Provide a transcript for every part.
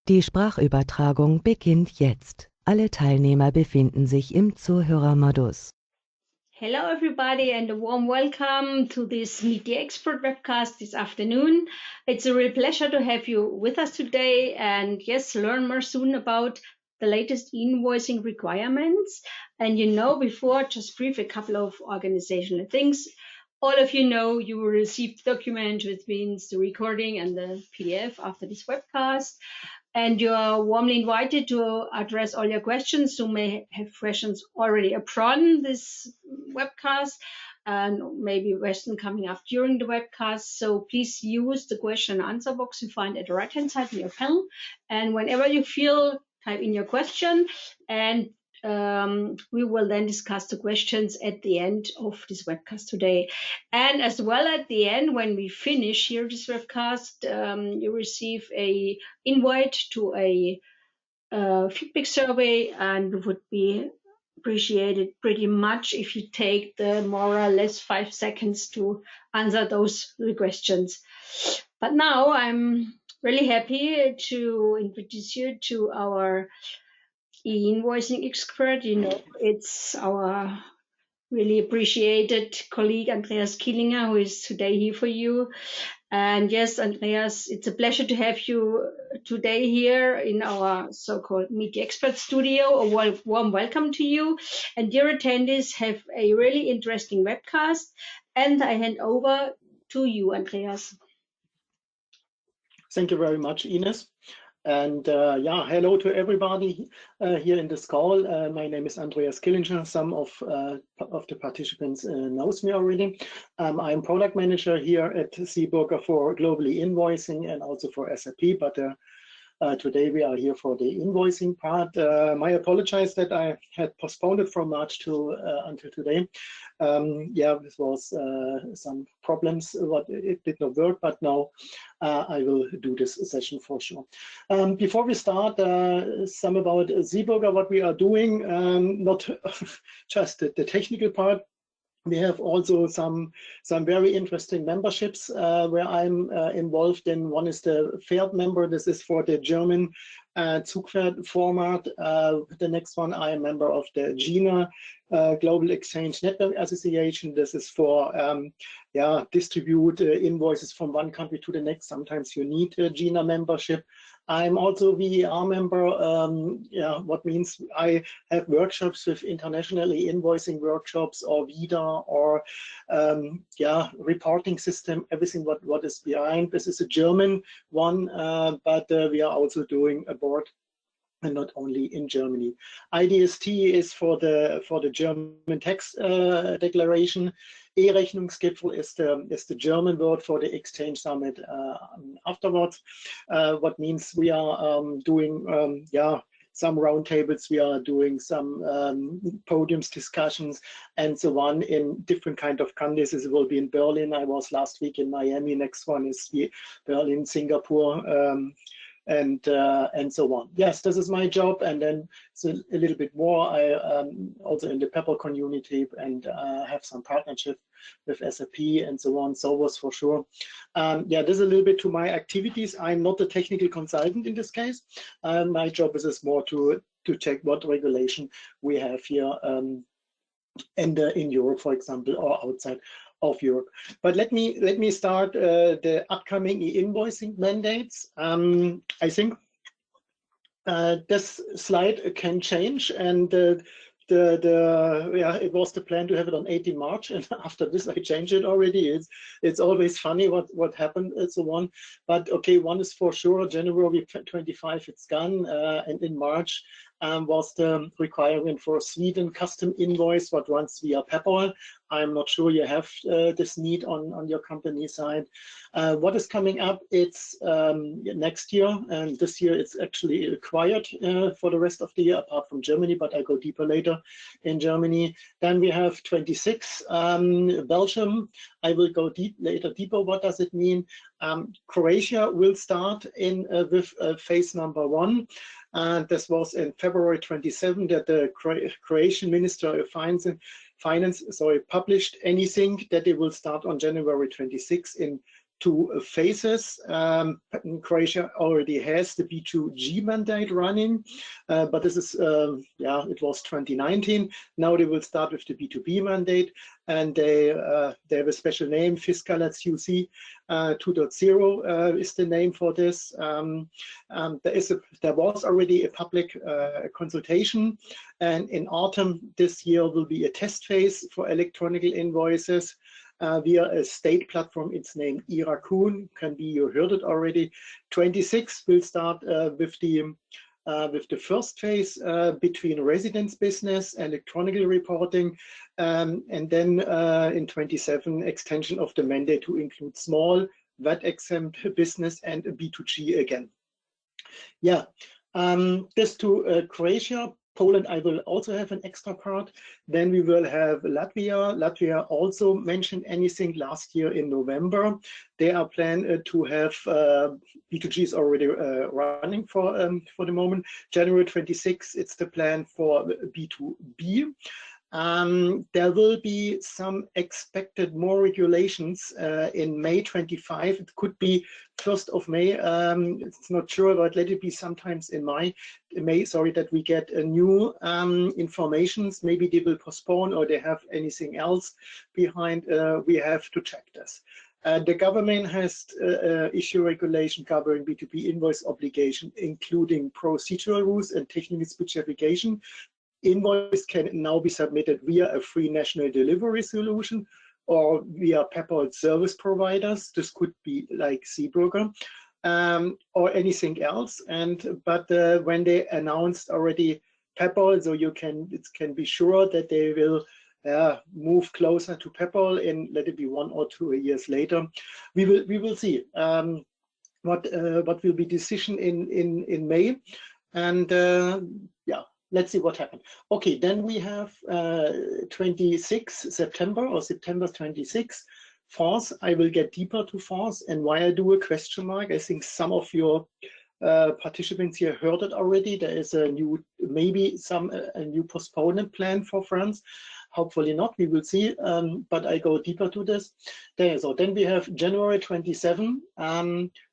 Die Sprachübertragung beginnt jetzt. Alle Teilnehmer befinden sich im Zuhörermodus. Hello everybody and a warm welcome to this Meet the Expert webcast this afternoon. It's a real pleasure to have you with us today and yes, learn more soon about the latest e-invoicing requirements. And before, just brief a couple of organizational things. All of you know you will receive the document, which means the recording and the PDF after this webcast. And you are warmly invited to address all your questions. You may have questions already upon this webcast and maybe a question coming up during the webcast. So please use the question and answer box you find at the right-hand side of your panel. And whenever you feel, type in your question and we will then discuss the questions at the end of this webcast today. And as well at the end, when we finish here this webcast, you receive a invite to a feedback survey, and it would be appreciated pretty much if you take the more or less 5 seconds to answer those questions. But now I'm really happy to introduce you to our e-invoicing expert. It's our really appreciated colleague Andreas Killinger, who is today here for you. And yes, Andreas, it's a pleasure to have you today here in our so-called Meet the Expert studio. A warm welcome to you. And dear attendees, have a really interesting webcast. And I hand over to you, Andreas. Thank you very much, Ines. And hello to everybody here in this call. My name is Andreas Killinger. Some of the participants knows me already. I'm product manager here at SEEBURGER for global invoicing and also for SAP, but today we are here for the invoicing part. I apologize that I had postponed it from March to until today. This was some problems, what it did not work, but now I will do this session for sure. Before we start, some about SEEBURGER, what we are doing, not just the technical part. We have also some very interesting memberships where I'm involved in. One is the Pferd member. This is for the German Zugpferd format. The next one, I am a member of the GINA Global Exchange Network Association. This is for distribute invoices from one country to the next. Sometimes you need a GINA membership. I'm also a VER member, what means I have workshops with internationally invoicing workshops or VIDA or reporting system, everything what is behind. This is a German one, but we are also doing abroad and not only in Germany. IDST is for the German tax declaration. E-Rechnungsgipfel is the German word for the Exchange Summit afterwards. What means we are doing some roundtables, we are doing some podiums discussions and so on in different kind of countries. It will be in Berlin. I was last week in Miami. Next one is Berlin, Singapore. And so on. Yes, this is my job, and then so a little bit more. I also in the Peppol community and have some partnership with SAP and so on. So was for sure. This is a little bit to my activities. I'm not a technical consultant in this case. My job is more to check what regulation we have here in Europe, for example, or outside of Europe. But let me start the upcoming e-invoicing mandates. I think this slide can change, and it was the plan to have it on 18 March, and after this I changed it already. It's always funny what happened and so on. But okay, one is for sure, January 25 it's gone, and in March was the requirement for Sweden custom invoice what runs via Peppol. I'm not sure you have this need on your company side. What is coming up, it's next year, and this year it's actually required for the rest of the year, apart from Germany, but I go deeper later in Germany. Then we have 26, Belgium. I will go deeper. What does it mean? Croatia will start with phase number 1. This was in February 27 that the Croatian Minister of Finance published anything that it will start on January 26 in two phases. Croatia already has the B2G mandate running, but this is, yeah, it was 2019. Now they will start with the B2B mandate, and they have a special name, Fiskalationsstudie 2.0 is the name for this. There was already a public consultation, and in autumn this year will be a test phase for electronic invoices via a state platform. It's named E-Raccoon. Can be, you heard it already. 26 will start with the first phase between residence business and electronic reporting, and then in 27 extension of the mandate to include small VAT exempt business and B2G again. Yeah, this to Croatia. Poland, I will also have an extra part. Then we will have Latvia. Latvia also mentioned anything last year in November. They are planned to have B2G is already running for the moment. January 26, it's the plan for B2B. There will be some expected more regulations in May 25. It could be 1st of May. It's not sure, but let it be sometimes in May, sorry, that we get a new informations. Maybe they will postpone or they have anything else behind. We have to check this. The government has issued regulation covering B2B invoice obligation, including procedural rules and technical specification. Invoice can now be submitted via a free national delivery solution or via Peppol service providers. This could be like SEEBURGER or anything else. But when they announced already Peppol, so it can be sure that they will move closer to Peppol in, let it be 1 or 2 years later. We will see what will be decision in May, and yeah. Let's see what happened. Okay, then we have 26 September or September 26. France, I will get deeper to France, and why I do a question mark. I think some of your participants here heard it already. There is a new, maybe a new postponement plan for France. Hopefully not, we will see, but I go deeper to this. So then we have January 27,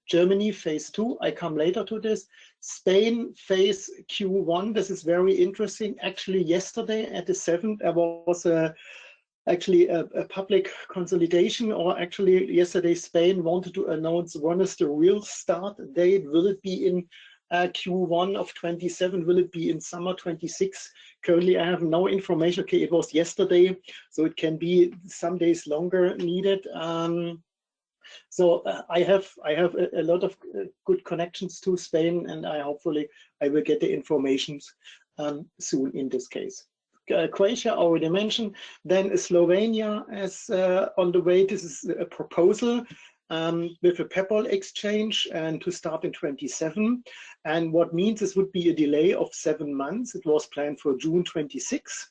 Germany phase 2, I come later to this. Spain phase Q1, this is very interesting. Actually yesterday at the 7th, there was actually a public consolidation, or actually yesterday Spain wanted to announce when is the real start date. Will it be in Q1 of 27? Will it be in summer 26? Currently I have no information. Okay, it was yesterday, so it can be some days longer needed. So I have a lot of good connections to Spain, and hopefully I will get the information soon in this case. Croatia already mentioned. Then Slovenia is on the way. This is a proposal with a Peppol exchange and to start in 27. And what means this would be a delay of 7 months. It was planned for June 26.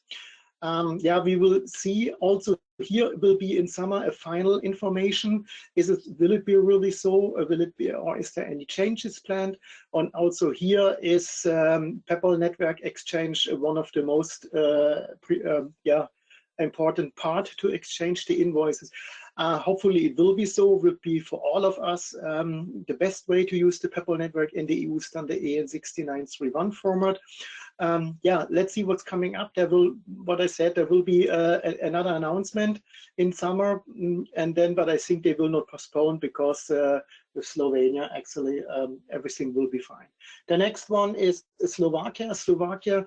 Yeah, we will see. Also here will be in summer a final information. Will it be really so? Will it be, or is there any changes planned? And also here is Peppol Network Exchange, one of the most important part to exchange the invoices. Hopefully it will be so, will be for all of us the best way to use the Peppol network in the EU standard EN 6931 format. Yeah, let's see what's coming up. There will, what I said, there will be another announcement in summer, and then, but I think they will not postpone because with Slovenia, actually, everything will be fine. The next one is Slovakia. Slovakia,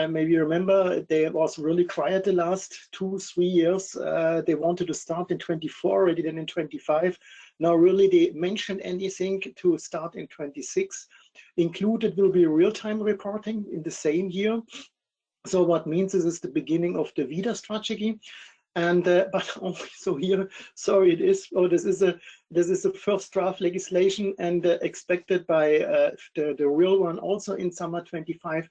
maybe you remember, they was really quiet the last 2-3 years. They wanted to start in 24 already, then in 25. Now really they mentioned anything to start in 26. Included will be real-time reporting in the same year. So what means is the beginning of the VIDA strategy. And but also here, sorry, it is. Oh, this is a first draft legislation, and expected by the real one also in summer 25.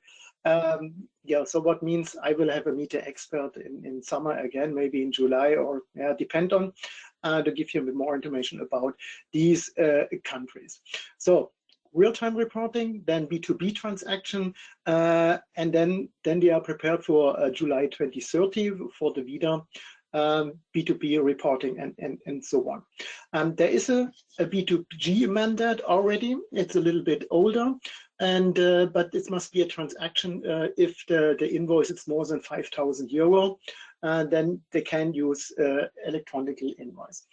Yeah, so what means I will have a meter expert in summer again, maybe in July, or depend on to give you a bit more information about these countries. So real-time reporting, then B2B transaction, and then they are prepared for July 2030 for the VIDA. B2B reporting and so on. There is a B2G mandate already. It's a little bit older, and but it must be a transaction if the invoice is more than 5,000 euro, then they can use electronically invoice.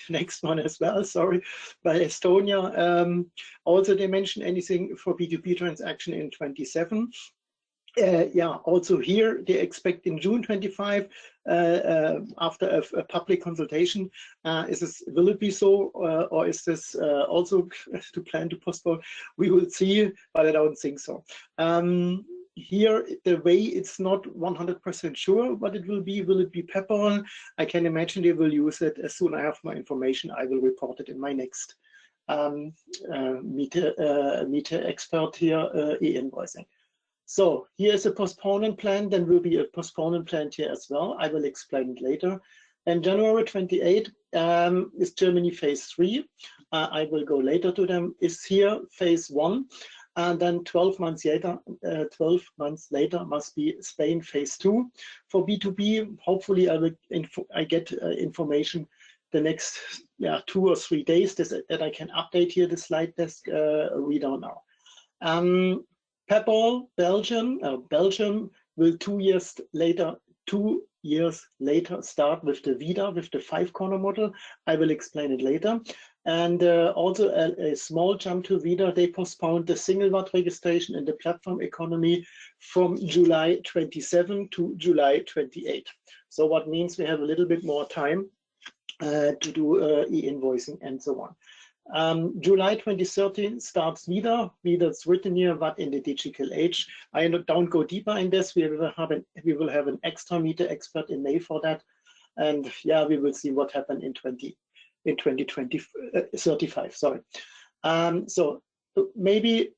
Next one as well, sorry, by Estonia. Also, they mention anything for B2B transaction in 27. Yeah, also here they expect in June 25 after a public consultation. Will it be so, or is this also to plan to postpone? We will see, but I don't think so. Here, the way it's not 100% sure what it will be. Will it be Peppol? I can imagine they will use it. As soon as I have more information, I will report it in my next meet expert here, E-Invoicing. So here is a postponement plan. Then will be a postponement plan here as well. I will explain it later. And January 28 is Germany phase 3. I will go later to them. Is here phase 1. And then 12 months later must be Spain phase 2 for B2B. Hopefully I get information the next 2 or 3 days that I can update here the slide desk. We don't know. Peppol, Belgium will 2 years later start with the VIDA, with the 5-corner model. I will explain it later. And also a small jump to VIDA, they postponed the single VAT registration in the platform economy from July 27 to July 28. So what means we have a little bit more time to do e-invoicing and so on. July 2013 starts VIDA. VIDA is written here, VAT in the digital age. I don't go deeper in this. We will have an extra meter expert in May for that. And yeah, we will see what happened in 2035, sorry. So maybe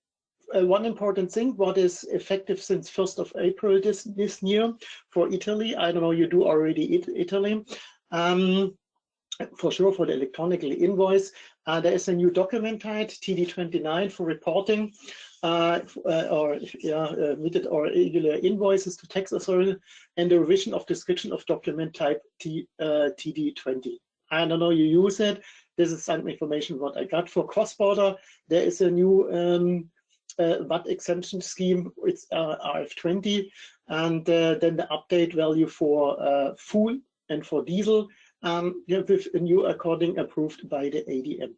one important thing, what is effective since 1st of April this year for Italy. I don't know, you do already Italy. For sure, for the electronically invoice, there is a new document type, TD29, for reporting meted or irregular invoices to tax authority, and the revision of description of document type TD20. I don't know, you use it. This is some information what I got for cross-border. There is a new VAT exemption scheme. It's RF20, and then the update value for fuel and for diesel. With a new according approved by the ADM.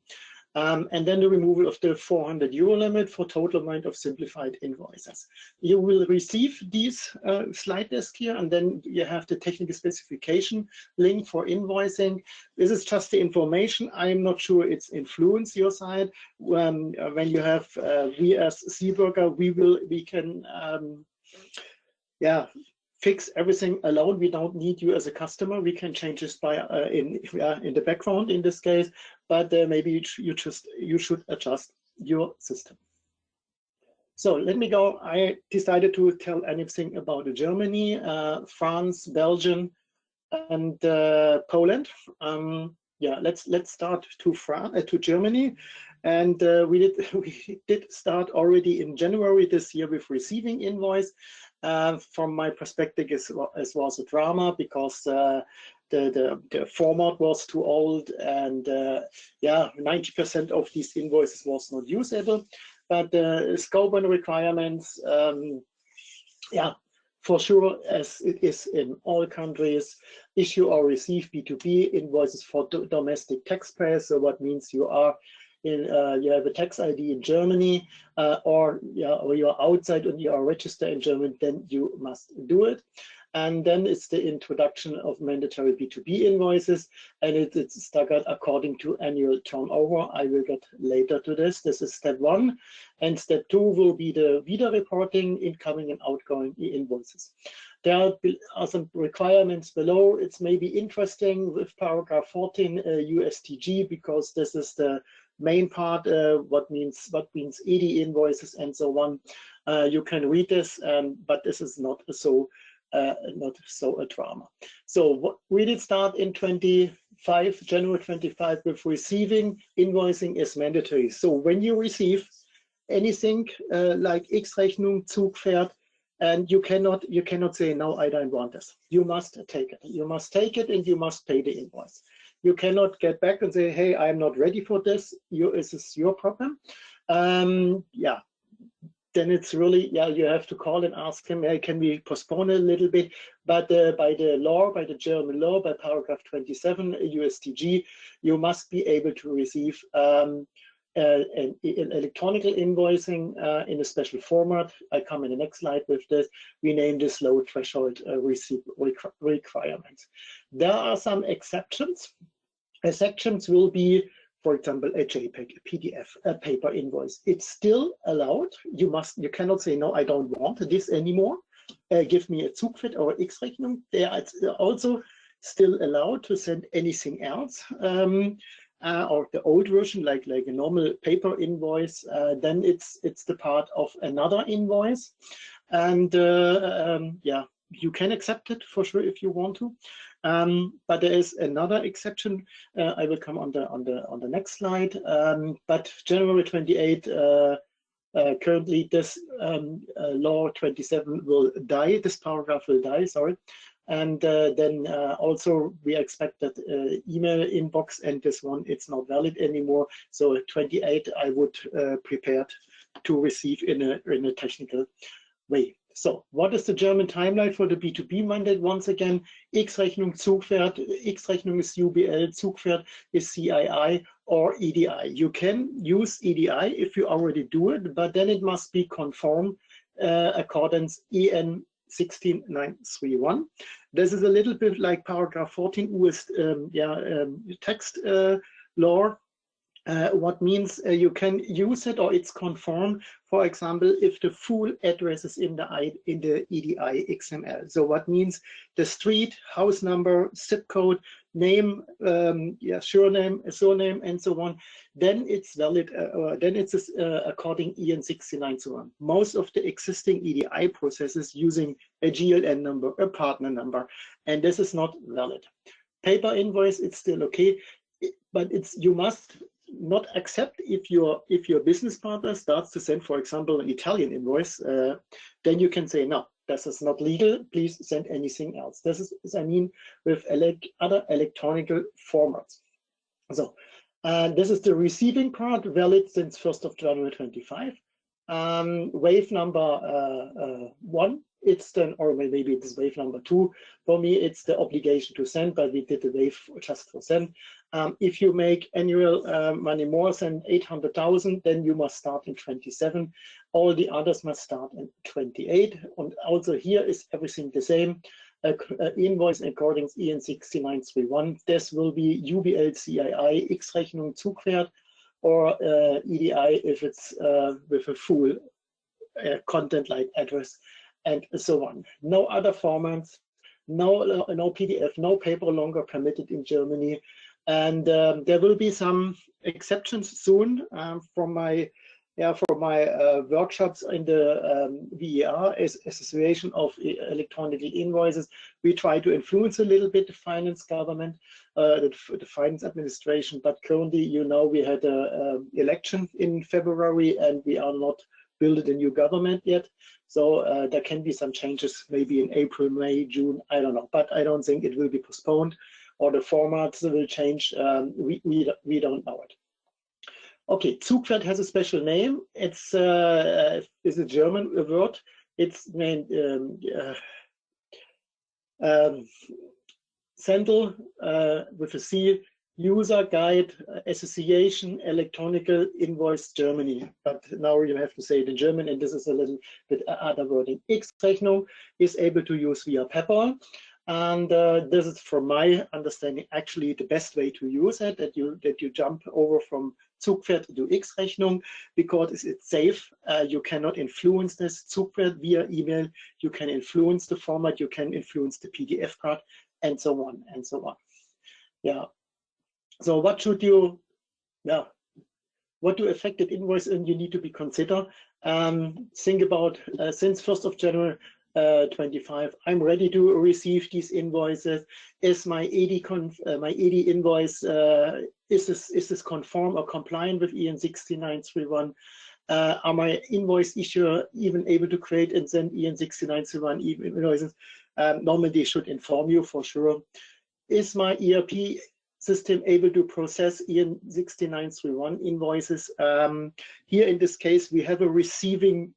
And then the removal of the 400 euro limit for total amount of simplified invoices. You will receive these slide desk here, and then you have the technical specification link for invoicing. This is just the information. I'm not sure it's influenced your side. When you have, we as SEEBURGER, we can, fix everything alone. We don't need you as a customer. We can change this by in the background in this case, but maybe you should adjust your system. So let me go. I decided to tell anything about Germany, France, Belgium, and Poland. Let's start to Germany. And we did start already in January this year with receiving invoice. From my perspective, it was a drama because the format was too old, and 90% of these invoices was not usable. But the scope and requirements, for sure, as it is in all countries, issue or receive B2B invoices for domestic taxpayers. So what means you are you have a tax ID in Germany, or you're outside and you are registered in Germany, then you must do it. And then it's the introduction of mandatory B2B invoices, and it's staggered according to annual turnover. I will get later to this. This is step 1. And step 2 will be the VIDA reporting, incoming and outgoing e-invoices. There are some requirements below. It's maybe interesting with paragraph 14 USTG, because this is the main part, what means ED invoices and so on. You can read this, but this is not so a drama. So we did start in January 25 with receiving invoicing is mandatory. So when you receive anything like X-Rechnung, Zugpferd, and you cannot say, no, I don't want this. You must take it. You must take it, and you must pay the invoice. You cannot get back and say, hey, I'm not ready for this. This is your problem. Yeah, then it's really, yeah, you have to call and ask him, hey, can we postpone a little bit? But by the law, by the German law, by paragraph 27 USTG, you must be able to receive an electronic invoicing in a special format. I come in the next slide with this. We name this low threshold receipt requirements. There are some exceptions. Exceptions will be, for example, a JPEG, a PDF, a paper invoice. It's still allowed. You cannot say, no, I don't want this anymore. Give me a Zugfett or X-Rechnung. They are also still allowed to send anything else. Or the old version, like a normal paper invoice, then it's the part of another invoice. And yeah, you can accept it for sure if you want to. But there is another exception. I will come on the next slide. But January 28, currently this law 27 will die. This paragraph will die. Sorry. And then also we expect that email inbox and this one, it's not valid anymore. So 28 I would prepare to receive in a technical way. So what is the German timeline for the B2B mandate? Once again, X-Rechnung, Zugpferd, X-Rechnung is UBL, Zugpferd is CII or EDI. You can use EDI if you already do it, but then it must be conform accordance EN 16931. This is a little bit like paragraph 14 US text law. What means you can use it or it's conform, for example, if the full address is in the EDI XML. So what means the street, house number, zip code, name, surname, and so on, then it's valid, then it's according EN 16921. Most of the existing EDI processes using a GLN number, a partner number, and this is not valid. Paper invoice, it's still okay, but you must not accept if your business partner starts to send, for example, an Italian invoice, then you can say, no, this is not legal, please send anything else. This is, I mean, with other electronic formats. So this is the receiving part, valid since 1st of January 25. Wave number 1, it's then, or maybe it's wave number 2. For me, it's the obligation to send, but we did the wave just for send. If you make annual money more than 800,000, then you must start in 27. All the others must start in 28. And also here is everything the same. Invoice according to EN 16931. This will be UBL CII, X-Rechnung Zugpferd, or EDI if it's with a full content like address and so on. No other formats, no PDF, no paper longer permitted in Germany. And there will be some exceptions soon from my workshops in the VER, Association of Electronic Invoices. We try to influence a little bit the finance government, the finance administration, but currently, you know, we had an election in February and we are not building a new government yet. So there can be some changes maybe in April, May, June, I don't know, but I don't think it will be postponed or the formats will change. We don't know it. Okay, Zugpferd has a special name. It's a German word. It's named Central with a C, User Guide Association Electronic Invoice Germany. But now you have to say it in German, and this is a little bit other wording. X-Rechnung is able to use via Peppol. And this is, from my understanding, actually the best way to use it, that you jump over from Zugpferd to X-Rechnung, because it's safe. You cannot influence this. Zugpferd via email, you can influence the format, you can influence the PDF part, and so on and so on. Yeah. So what should you, what do affected invoice and you need to be consider? Think about since 1st of January 25, I'm ready to receive these invoices. Is my ED invoice is this conform or compliant with EN 16931? Are my invoice issuer even able to create and send EN6931 invoices? Normally they should inform you for sure. Is my ERP system able to process EN6931 invoices? Here in this case, we have a receiving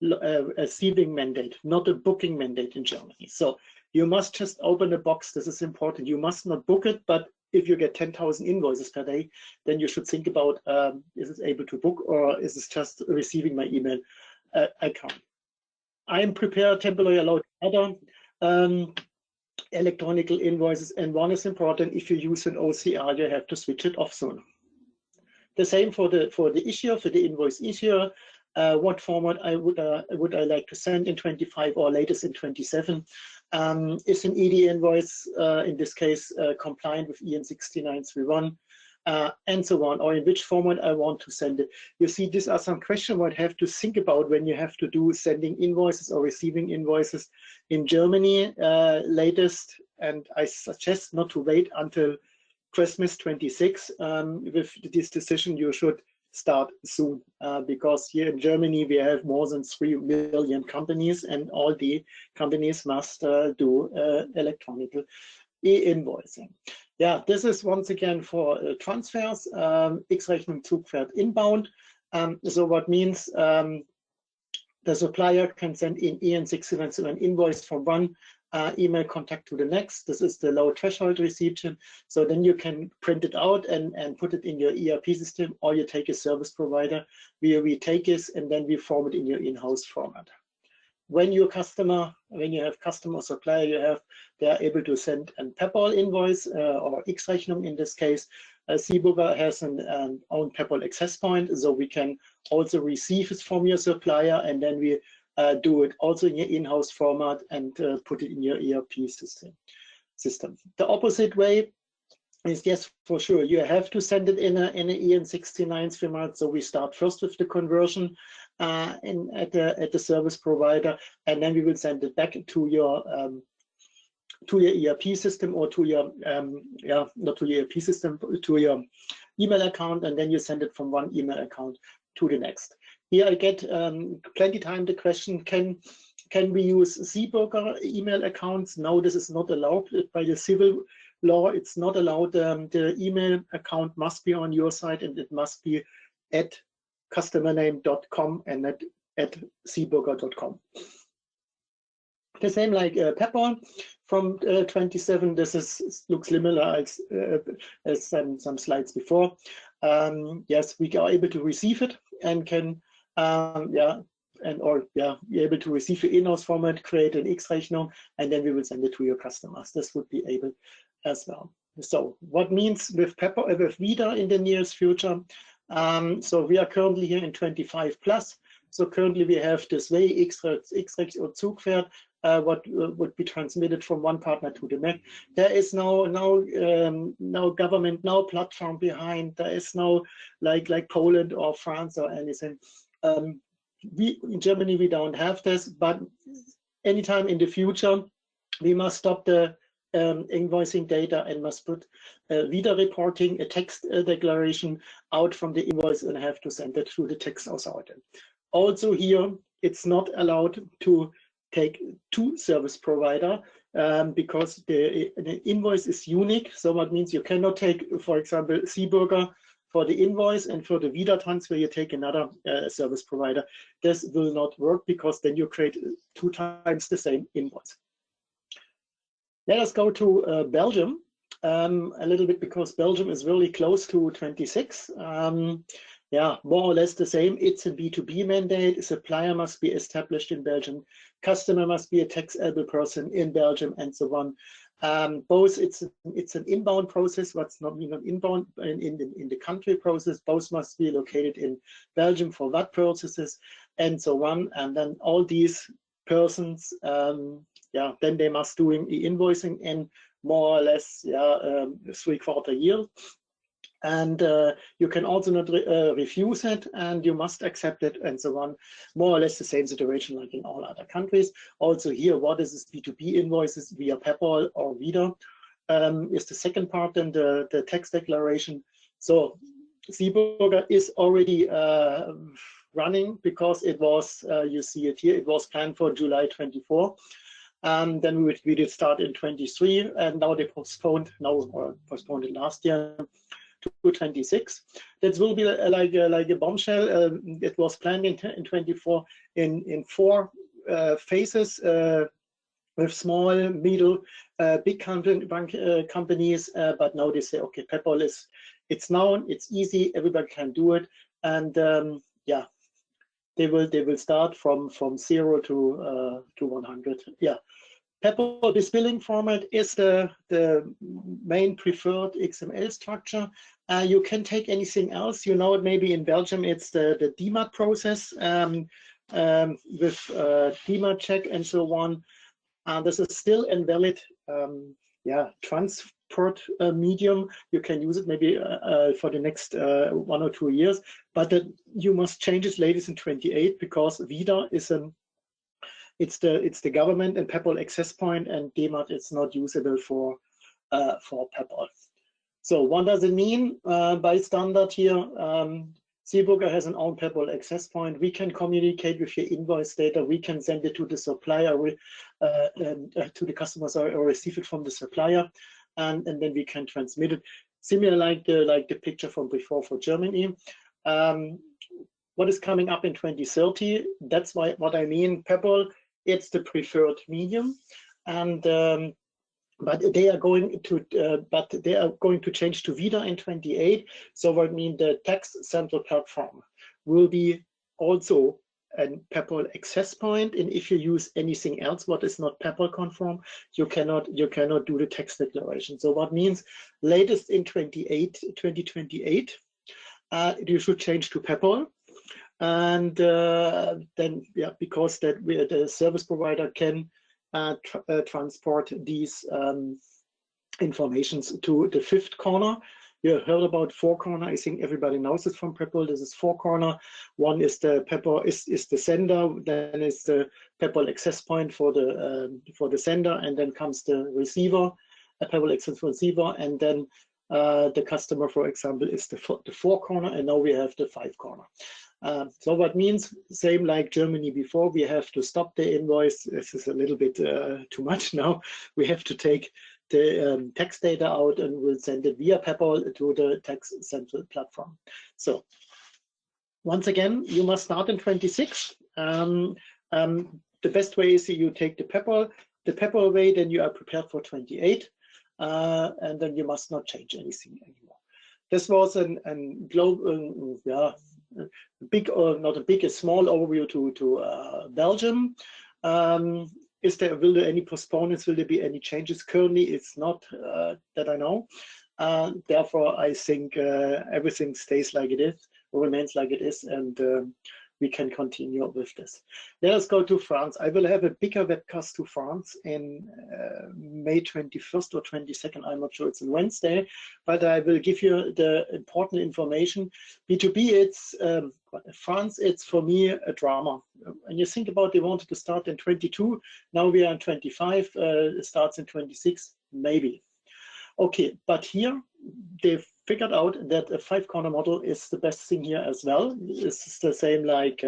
mandate, not a booking mandate in Germany. So you must just open a box. This is important. You must not book it, but if you get 10,000 invoices per day, then you should think about, is it able to book, or is it just receiving my email account? I am prepared, temporarily allowed other electronic invoices, and one is important: if you use an OCR, you have to switch it off soon. The same for the issuer, for the invoice issuer. What format would I like to send in 25 or latest in 27? Is an ED invoice in this case compliant with EN6931, and so on, or in which format I want to send it? You see, these are some questions you might have to think about when you have to do sending invoices or receiving invoices in Germany latest. And I suggest not to wait until Christmas 26 with this decision. You should start soon, because here in Germany we have more than 3 million companies, and all the companies must do electronic e-invoicing. Yeah, this is once again for transfers, X-Rechnung Zugpferd inbound. So what means the supplier can send in EN6931 invoice from one email contact to the next. This is the low threshold reception. So then you can print it out and put it in your ERP system, or you take a service provider where we take this and then we form it in your in-house format. When you have customer supplier, they are able to send a Peppol invoice or X-Rechnung in this case. SEEBURGER has an own Peppol access point, so we can also receive it from your supplier, and then we do it also in your in-house format and put it in your ERP system. The opposite way is, yes, for sure, you have to send it in an EN69 format. So we start first with the conversion at the service provider, and then we will send it back to your ERP system, or to your not to your ERP system, to your email account, and then you send it from one email account to the next. Here I get plenty time the question, can we use SEEBURGER email accounts? No, this is not allowed by the civil law. It's not allowed. The email account must be on your side, and it must be at customername.com and at SEEBURGER.com. The same like Peppol from 27. This looks similar as some slides before. Yes, we are able to receive it and can be able to receive the in-house format, create an X-Rechnung, and then we will send it to your customers. This would be able as well. So what means with Peppol, with VIDA in the nearest future? So we are currently here in 25 plus. So currently we have this way, X-Rechnung or Zugpferd, what would be transmitted from one partner to the next. There is no government, no platform behind. There is no like Poland or France or anything. In Germany we don't have this, but anytime in the future we must stop the invoicing data and must put VIDA reporting, a text declaration out from the invoice, and have to send it through the text authority. Also here, it's not allowed to take two service provider because the invoice is unique. So that means you cannot take, for example, SEEBURGER for the invoice, and for the VIDA transfer you take another service provider. This will not work, because then you create 2 times the same invoice. Let us go to Belgium a little bit, because Belgium is really close to 26. Yeah, more or less the same. It's a B2B mandate. A supplier must be established in Belgium. Customer must be a tax-able person in Belgium, and so on. Both it's an inbound process. What's not even inbound in the country process. Both must be located in Belgium for VAT purposes, and so on. And then all these persons, then they must doing e-invoicing in more or less 3/4 year. And you can also not refuse it, and you must accept it, and so on. More or less the same situation like in all other countries. Also here, what is this B2B invoices via Peppol or VIDA is the second part, and the tax declaration. So SEEBURGER is already running because it was, you see it here, it was planned for July 24. Then we did start in 23, and now they postponed it last year to 26. That will be like a bombshell. It was planned in 24 in 4 phases with small, middle, big companies. But now they say, okay, Peppol it's known, it's easy, everybody can do it, and yeah, they will start from 0 to 100. Yeah. Peppol, this billing format is the main preferred XML structure. You can take anything else. You know, maybe in Belgium it's the DMAT process with DMAT check and so on. This is still a valid transport medium. You can use it maybe for the next 1 or 2 years, but you must change it latest in 28 because VIDA is it's the government and Peppol access point, and DMAT is not usable for Peppol. So what does it mean by standard here? SEEBURGER has an own Peppol access point. We can communicate with your invoice data. We can send it to the supplier, to the customers, or receive it from the supplier, and then we can transmit it. Similar like the picture from before for Germany. What is coming up in 2030? That's what I mean. Peppol, it's the preferred medium, and but they are going to change to VIDA in 28. So what I mean, the tax central platform will be also a Peppol access point, and if you use anything else what is not Peppol conform, you cannot do the tax declaration. So what means latest in 2028, you should change to Peppol. And then, yeah, because that the service provider can transport these informations to the 5th corner. You heard about 4 corner. I think everybody knows it from Peppol. This is 4 corner. One is the Peppol is the sender. Then is the Peppol access point for the sender, and then comes the receiver, a Peppol access receiver, and then the customer, for example, is the 4 corner, and now we have the 5 corner. So what means, same like Germany before, we have to stop the invoice. This is a little bit too much now. We have to take the tax data out, and we'll send it via Peppol to the tax central platform. So once again, you must start in 26. The best way is you take the Peppol way, then you are prepared for 28, and then you must not change anything anymore. This was a global, big or not a big, a small overview to Belgium. Will there any postponements? Will there be any changes? Currently, it's not that I know. Therefore, I think everything stays like it is, or remains like it is, and we can continue with this. Let us go to France. I will have a bigger webcast to France in May 21st or 22nd. I'm not sure, it's on Wednesday, but I will give you the important information. B2B, it's France, it's for me a drama. And you think about, they wanted to start in 22, now we are in 25, it starts in 26, maybe. Okay, but here they've figured out that a 5-corner model is the best thing here as well. It's the same like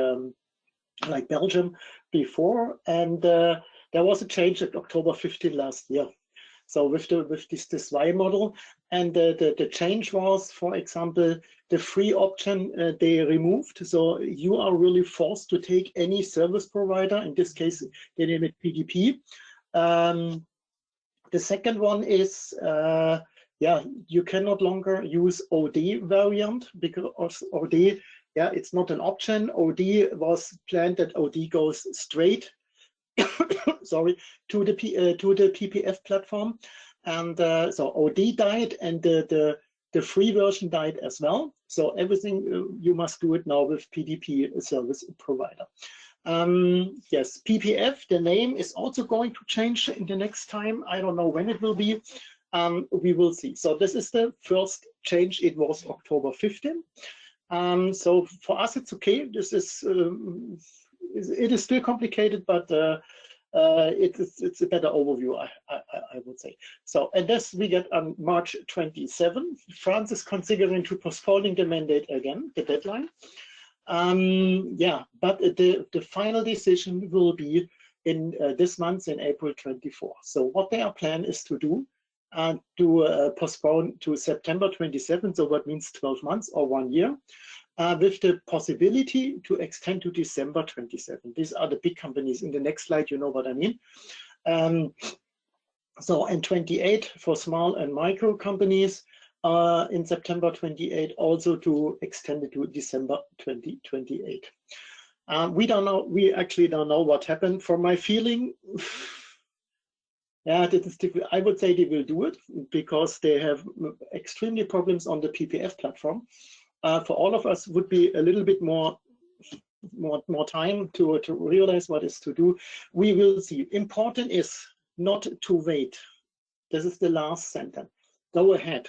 Belgium before, and there was a change at October 15 last year. So with this Y model, and the change was, for example, the free option they removed. So you are really forced to take any service provider. In this case, they name it PDP. The second one is, you can no longer use OD variant, because OD, it's not an option. OD was planned that OD goes straight, sorry, to the PPF platform, and so OD died, and the free version died as well. So everything you must do it now with PDP service provider. Yes, PPF, the name is also going to change in the next time. I don't know when it will be. We will see. So this is the first change. It was October 15. So for us, it's okay. This is it is still complicated, but it's a better overview, I would say. So, and this we get on March 27. France is considering to postponing the mandate again, the deadline. Yeah, but the final decision will be in this month, in April 24. So what their plan is to do, to postpone to September 27, so that means 12 months or 1 year, with the possibility to extend to December 27. These are the big companies. In the next slide, you know what I mean. So in 28 for small and micro companies, in September 28, also to extend it to December 2028. We don't know, we actually don't know what happened. From my feeling, yeah, I would say they will do it because they have extremely problems on the PPF platform. For all of us would be a little bit more time to realize what is to do. We will see. Important is not to wait. This is the last sentence. Go ahead.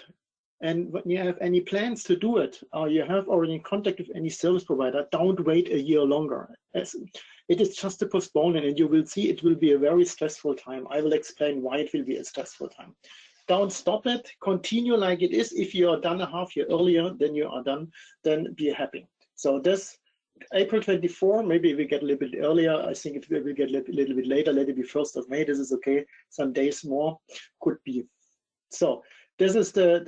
And when you have any plans to do it, or you have already in contact with any service provider, don't wait a year longer. It is just a postponement, and you will see it will be a very stressful time. I will explain why it will be a stressful time. Don't stop it. Continue like it is. If you are done a half year earlier than you are done, then be happy. So this April 24, maybe we get a little bit earlier. I think it will get a little bit later. Let it be 1st of May. This is okay. Some days more could be. So this is the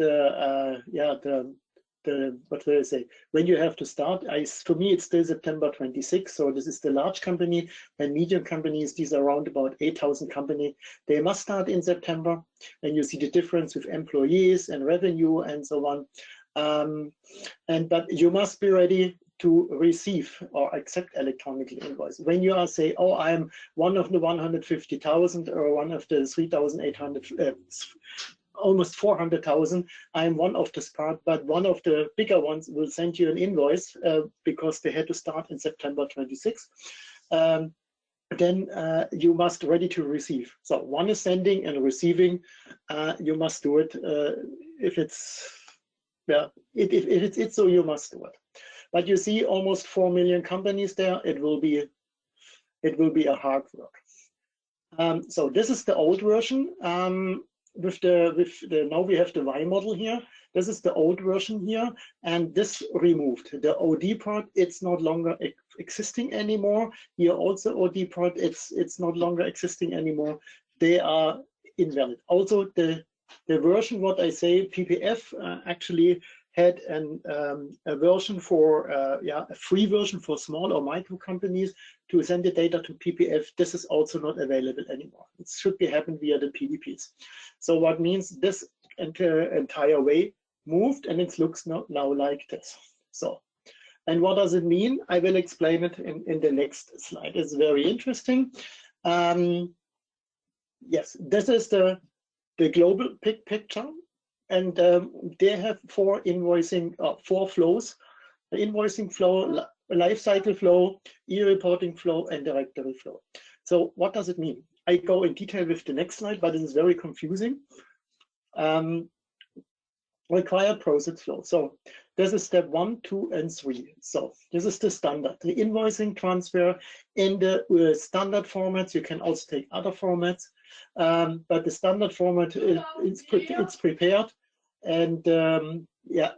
what will I say? When you have to start, for me it's still September 26. So this is the large company and medium companies. These are around about 8,000 companies. They must start in September, and you see the difference with employees and revenue and so on. But you must be ready to receive or accept electronic invoice. When you are say, oh, I'm one of the 150,000 or one of the 3,800. Almost 400,000. I'm one of this part, but one of the bigger ones will send you an invoice because they had to start in September 26. Then you must ready to receive. So one is sending and receiving. You must do it if it's if it's so you must do it. But you see, almost 4 million companies there. It will be a hard work. So this is the old version. With the now we have the Y model here. This is the old version here, and this removed the OD part. It's not longer existing anymore. Here also OD part. It's not longer existing anymore. They are invalid. Also the version what I say PPF actually had a version for a free version for small or micro companies to send the data to PPF. This is also not available anymore. It should be happened via the PDPs. So what means this entire way moved, and it looks now like this. So, and what does it mean? I will explain it in the next slide. It's very interesting. Yes, this is the global picture. And they have 4 flows: the invoicing flow, lifecycle flow, e-reporting flow, and directory flow. So what does it mean? I go in detail with the next slide, but it is very confusing. Required process flow. So this is step 1, 2, and 3. So this is the standard, the invoicing transfer in the standard formats. You can also take other formats, but the standard format it's prepared, and yeah,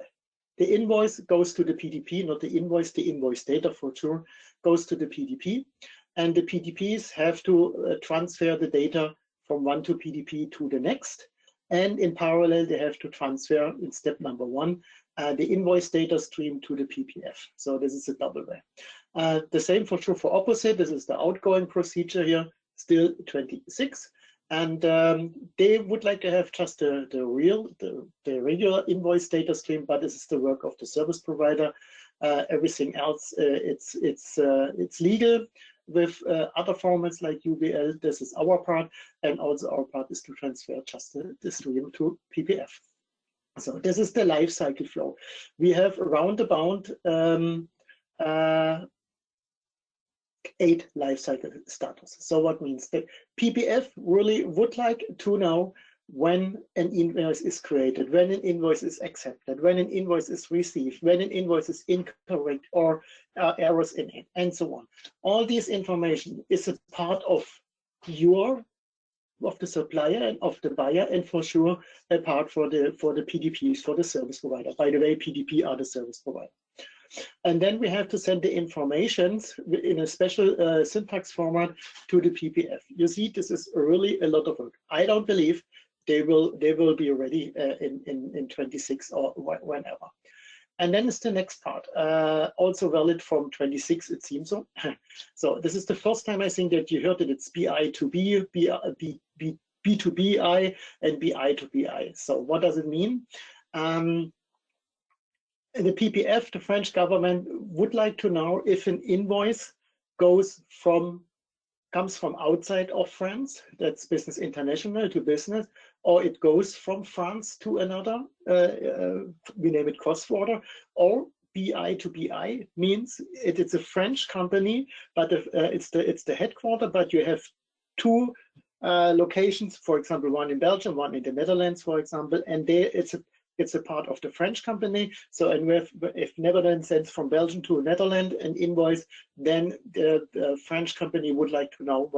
the invoice goes to the PDP, not the invoice data for sure goes to the PDP, and the PDPs have to transfer the data from one to PDP to the next. And in parallel, they have to transfer in step number 1 the invoice data stream to the PPF. So this is a double way. The same for sure for opposite. This is the outgoing procedure here, still 26. And they would like to have just the regular invoice data stream, but this is the work of the service provider. Everything else, it's legal. With other formats like UBL, this is our part, and also our part is to transfer just the stream to PPF. So this is the life cycle flow. We have around about 8 life cycle status. So what means the PPF really would like to know when an invoice is created, when an invoice is accepted, when an invoice is received, when an invoice is incorrect or errors in it, and so on. All this information is a part of the supplier and of the buyer, and for sure a part for the PDPs, for the service provider. By the way, PDP are the service provider. And then we have to send the informations in a special syntax format to the PPF. You see, this is really a lot of work. I don't believe they will be ready in 26 or whenever. And then is the next part, also valid from 26, it seems so. So this is the first time I think that you heard it. It's BI to B, B to BI, and BI to BI. So what does it mean? The PPF, the French government, would like to know if an invoice comes from outside of France, that's business international to business, or it goes from France to another, we name it cross-border, or BI to BI means it's a French company, but it's the headquarter, but you have two locations, for example, one in Belgium, one in the Netherlands, for example, and there it's a part of the French company. So, and if Netherlands sends from Belgium to Netherlands an invoice, then the French company would like to know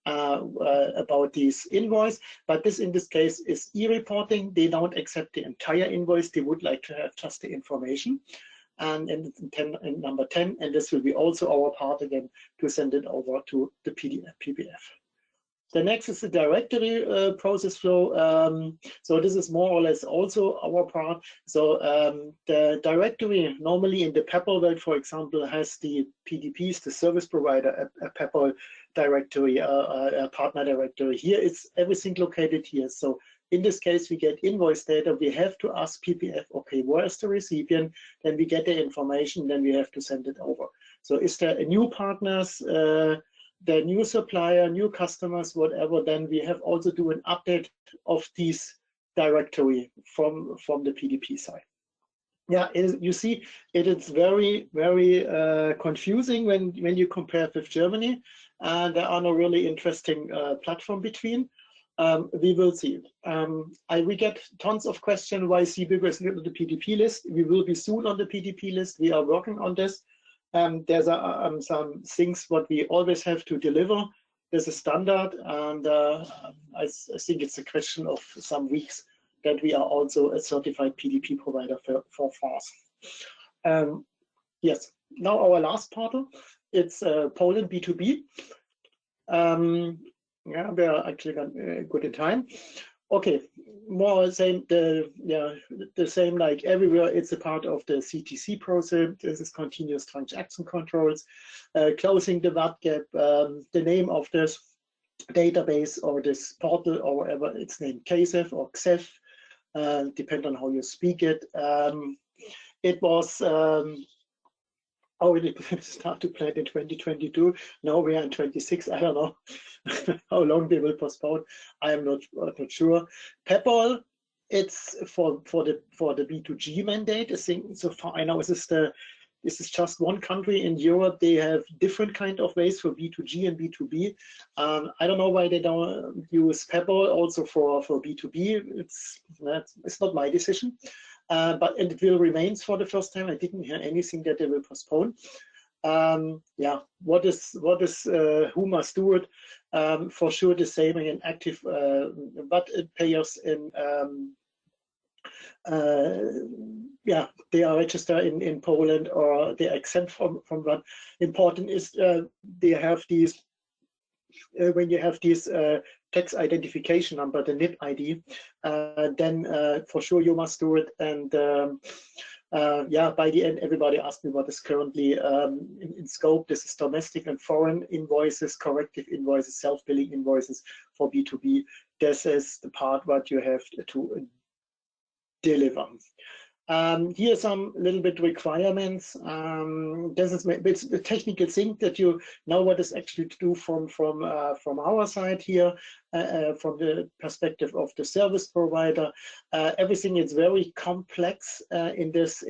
about this invoice. But this, in this case, is e-reporting. They don't accept the entire invoice. They would like to have just the information. And in number 10, and this will be also our part again to send it over to the PPF. The next is the directory process flow. So this is more or less also our part. So the directory normally in the Peppol world, for example, has the PDPs, the service provider, a Peppol directory, a partner directory. Here it's everything located here. So in this case, we get invoice data. We have to ask PPF, okay, where is the recipient? Then we get the information. Then we have to send it over. So is there a new partners? The new supplier, new customers, whatever, then we have also do an update of these directory from the PDP side. Yeah, you see, it is very, very confusing when you compare with Germany. There are no really interesting platform between. We will see. We get tons of questions why SEEBURGER is not on the PDP list. We will be soon on the PDP list. We are working on this. There's some things what we always have to deliver. There's a standard, and I think it's a question of some weeks that we are also a certified PDP provider for France. Yes, now our last portal, it's Poland B2B. Yeah, we are actually good in time. Okay, more same, the same like everywhere. It's a part of the CTC process. This is continuous transaction controls, closing the VAT gap, the name of this database or this portal or whatever it's named, KSEF or XEF, depend on how you speak it. It was already start to plan in 2022. Now we are in 26. I don't know how long they will postpone. I am not sure. Peppol, it's for the B2G mandate. I think so far I know this is just one country in Europe. They have different kind of ways for B2G and B2B. I don't know why they don't use Peppol also for B2B. It's not my decision. But it will remain for the first time. I didn't hear anything that they will postpone. Yeah, what is who must do it? For sure, the same in active VAT payers in yeah, they are registered in Poland or they are exempt from VAT. Important is they have these when you have these tax identification number, the NIP ID, then for sure you must do it. And yeah, by the end, everybody asked me what is currently in scope. This is domestic and foreign invoices, corrective invoices, self-billing invoices for B2B. This is the part what you have to deliver. Here are some little bit requirements. This is it's a technical thing that you know what is actually to do from our side here, from the perspective of the service provider. Everything is very complex in this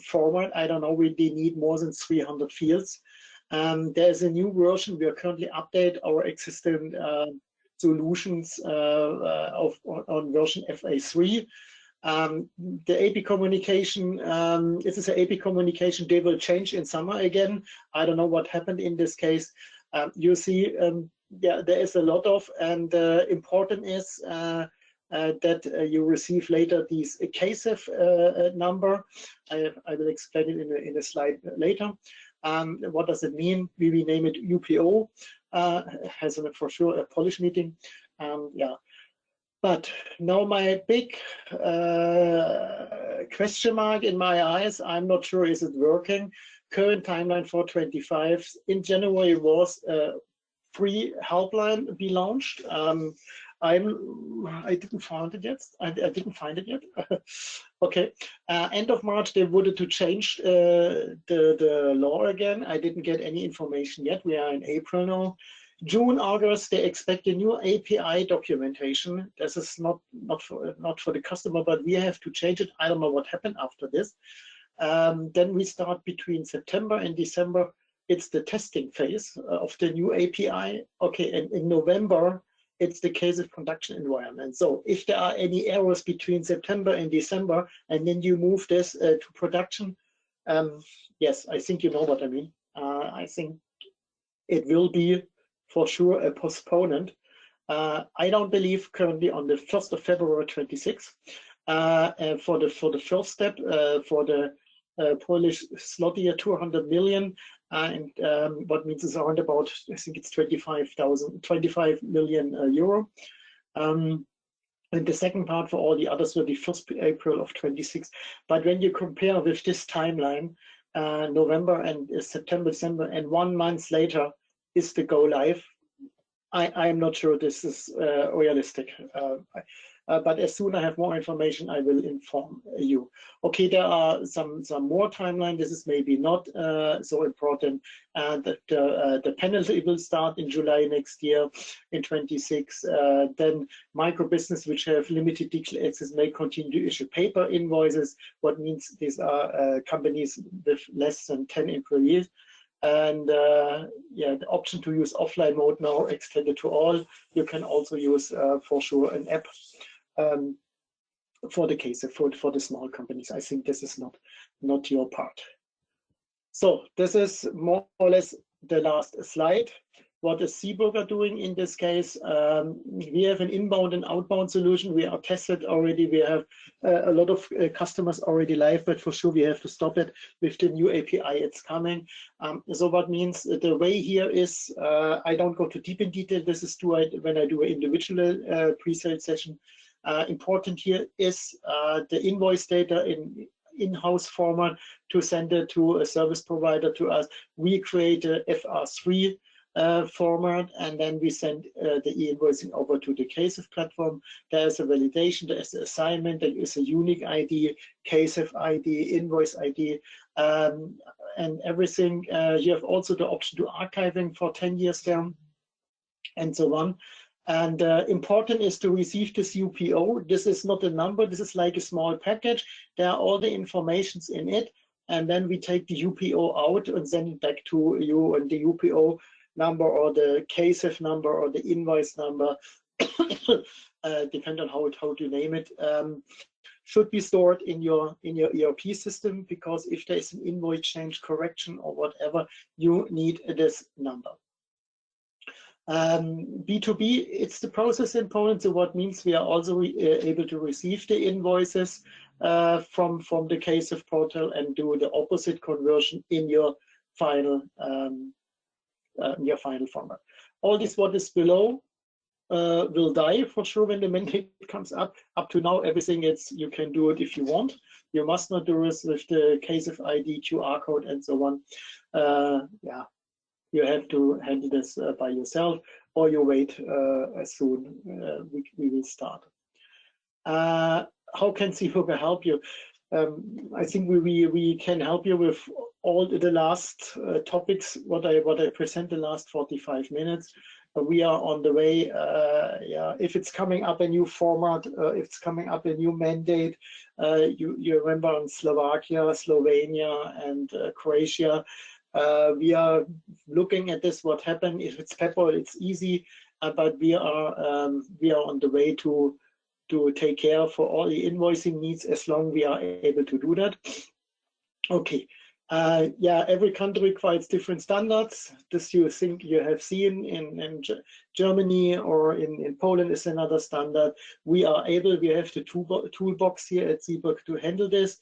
format. I don't know, they need more than 300 fields. There's a new version. We are currently update our existing solutions on version FA3. The AP communication, this is an AP communication, they will change in summer again. I don't know what happened in this case. You see, yeah, there is a lot of, and important is that you receive later these KSEF number. I will explain it in a slide later. What does it mean? We rename it UPO. Has for sure a Polish meeting. Yeah. But now my big question mark in my eyes, I'm not sure is it working. Current timeline for 25 in January was free helpline be launched. I didn't find it yet. I didn't find it yet. Okay. End of March they wanted to change the law again. I didn't get any information yet. We are in April now. June, August, they expect a new API documentation. This is not for the customer, but we have to change it. I don't know what happened after this. Then we start between September and December. It's the testing phase of the new API. Okay, and in November, it's the case of production environment. So if there are any errors between September and December, and then you move this to production, yes, I think you know what I mean. I think it will be for sure a postponement. I don't believe currently on the 1st of February 26 for the first step for the Polish zloty 200 million, and what means is around about, I think it's 25 million euro. And the second part for all the others will be 1st April of 26. But when you compare with this timeline, November and September, December, and 1 month later is the go live, I'm not sure this is realistic. But as soon as I have more information, I will inform you. Okay, there are some more timeline. This is maybe not so important. That the penalty will start in July next year, in 26. Then micro business which have limited digital access may continue to issue paper invoices. What means these are companies with less than 10 employees. And yeah, the option to use offline mode now extended to all. You can also use for sure an app for the case for the small companies. I think this is not your part. So this is more or less the last slide. What is SEEBURGER doing in this case? We have an inbound and outbound solution. We are tested already. We have a lot of customers already live, but for sure we have to stop it with the new API. It's coming. So what means the way here is, I don't go too deep in detail. This is when I do an individual pre-sale session. Important here is the invoice data in-house format to send it to a service provider to us. We create a FR3 format, and then we send the e-invoicing over to the KSEF platform. There's a validation, there's an assignment, there is a unique ID, KSEF ID, invoice ID, and everything. You have also the option to archiving for 10 years down, and so on. And important is to receive this UPO. This is not a number, this is like a small package. There are all the informations in it, and then we take the UPO out and send it back to you, and the UPO number or the KSEF number or the invoice number, depend on how to name it, should be stored in your ERP system, because if there is an invoice change, correction, or whatever, you need this number. B2B, it's the process component. So what means we are also able to receive the invoices from the KSEF portal and do the opposite conversion in your final format. All this what is below will die for sure when the mandate comes up. Up to now, everything you can do it if you want. You must not do this with the KSEF ID, QR code, and so on. Yeah, you have to handle this by yourself, or you wait as soon we will start. How can SEEBURGER help you? I think we can help you with all the last topics what I present the last 45 minutes. We are on the way. Yeah, if it's coming up a new format, if it's coming up a new mandate, you remember on Slovakia, Slovenia, and Croatia. We are looking at this. What happened if it's Peppol? It's easy, but we are on the way to take care for all the invoicing needs as long we are able to do that. Okay, Yeah, every country requires different standards. This you think you have seen in Germany or in Poland is another standard. We have the toolbox here at SEEBURGER to handle this.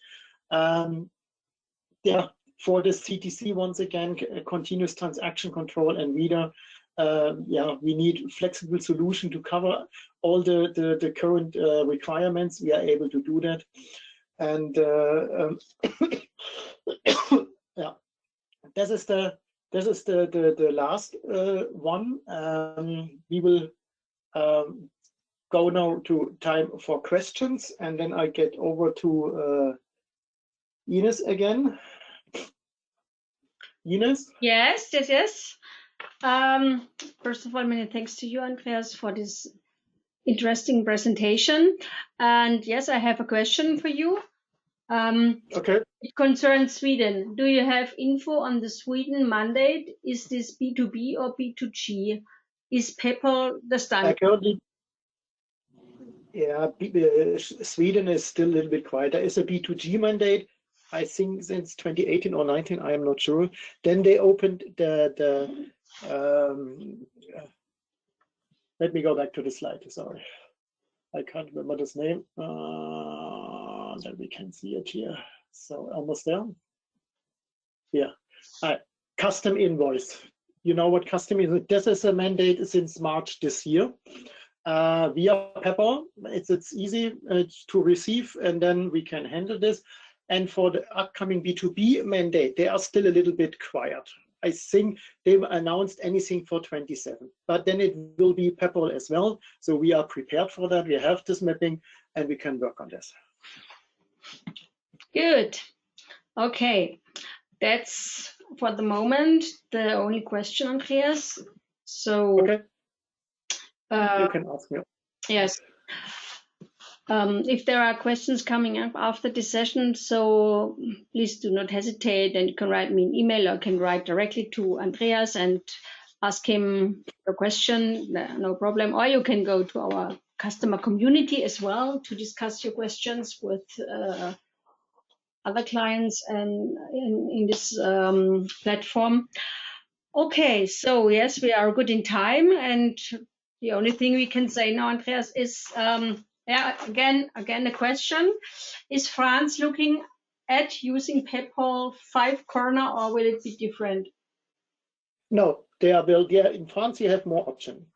Yeah, for the CTC, once again, continuous transaction control and reader. Yeah, we need flexible solution to cover all the current requirements. We are able to do that. And yeah, this is the last one. We will go now to time for questions, and then I get over to Ines again. Ines? Yes. First of all, many thanks to you, Andreas, for this interesting presentation. And yes, I have a question for you. Okay. It concerns Sweden. Do you have info on the Sweden mandate? Is this B2B or B2G? Is Peppol the standard? Currently, yeah, Sweden is still a little bit quiet. There is a B2G mandate, I think since 2018 or 19, I am not sure. Then they opened let me go back to the slide, sorry. I can't remember this name. Then we can see it here. So almost there. Yeah. Custom invoice. You know what custom is? This is a mandate since March this year. Via Peppol, it's easy to receive, and then we can handle this. And for the upcoming B2B mandate, they are still a little bit quiet. I think they've announced anything for 27, but then it will be Peppol as well. So we are prepared for that. We have this mapping and we can work on this. Good. Okay. That's for the moment the only question, Andreas. So okay. You can ask me. Yes. If there are questions coming up after this session, so please do not hesitate, and you can write me an email or can write directly to Andreas and ask him a question, no problem. Or you can go to our customer community as well to discuss your questions with other clients and in this platform. Okay, so yes, we are good in time, and the only thing we can say now, Andreas, is yeah, again a question: is France looking at using Peppol 5 corner, or will it be different? No, they are built. Yeah, in France you have more option.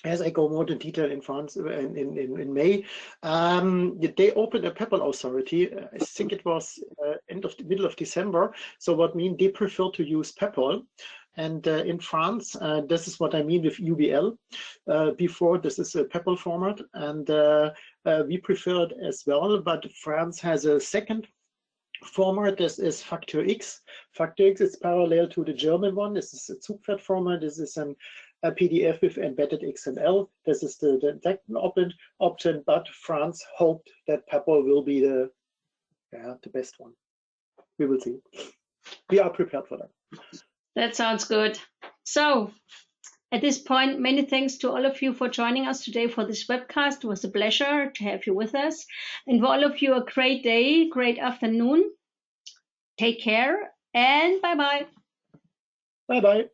As I go more into detail in France in May, they opened a Peppol authority. I think it was middle of December. So what means they prefer to use Peppol. And in France, this is what I mean with UBL. Before, this is a Peppol format, and we prefer it as well. But France has a second format. This is Factor X. Factor X is parallel to the German one. This is a Zugpferd format. This is a PDF with embedded XML. This is the second option, but France hoped that Peppol will be the best one. We will see. We are prepared for that. That sounds good. So at this point, many thanks to all of you for joining us today for this webcast. It was a pleasure to have you with us. And for all of you, a great day, great afternoon. Take care and bye-bye. Bye-bye.